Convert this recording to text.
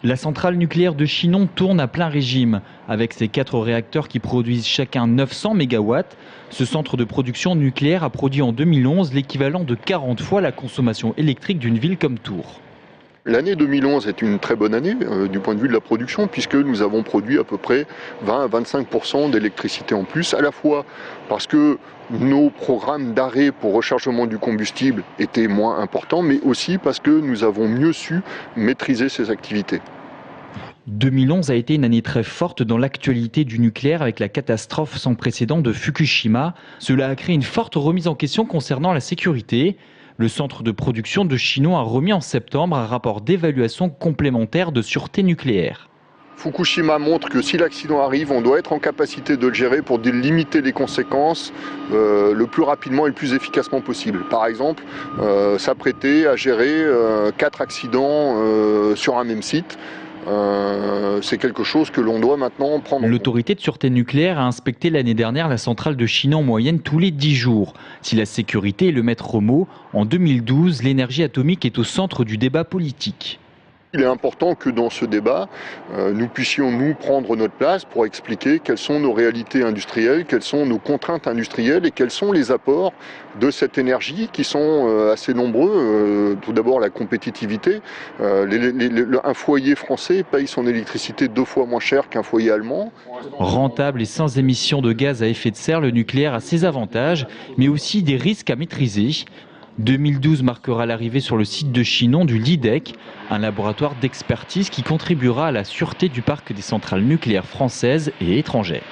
La centrale nucléaire de Chinon tourne à plein régime. Avec ses 4 réacteurs qui produisent chacun 900 MW, ce centre de production nucléaire a produit en 2011 l'équivalent de 40 fois la consommation électrique d'une ville comme Tours. L'année 2011 est une très bonne année du point de vue de la production, puisque nous avons produit à peu près 20 à 25% d'électricité en plus, à la fois parce que nos programmes d'arrêt pour rechargement du combustible étaient moins importants, mais aussi parce que nous avons mieux su maîtriser ces activités. 2011 a été une année très forte dans l'actualité du nucléaire avec la catastrophe sans précédent de Fukushima. Cela a créé une forte remise en question concernant la sécurité. Le centre de production de Chinon a remis en septembre un rapport d'évaluation complémentaire de sûreté nucléaire. Fukushima montre que si l'accident arrive, on doit être en capacité de le gérer pour limiter les conséquences le plus rapidement et le plus efficacement possible. Par exemple, s'apprêter à gérer 4 accidents sur un même site. C'est quelque chose que l'on doit maintenant prendre en compte. L'autorité de sûreté nucléaire a inspecté l'année dernière la centrale de Chinon en moyenne tous les 10 jours. Si la sécurité est le maître mot, en 2012, l'énergie atomique est au centre du débat politique. Il est important que dans ce débat, nous puissions nous prendre notre place pour expliquer quelles sont nos réalités industrielles, quelles sont nos contraintes industrielles et quels sont les apports de cette énergie qui sont assez nombreux. Tout d'abord la compétitivité. Un foyer français paye son électricité 2 fois moins cher qu'un foyer allemand. Rentable et sans émissions de gaz à effet de serre, le nucléaire a ses avantages, mais aussi des risques à maîtriser. 2012 marquera l'arrivée sur le site de Chinon du LIDEC, un laboratoire d'expertise qui contribuera à la sûreté du parc des centrales nucléaires françaises et étrangères.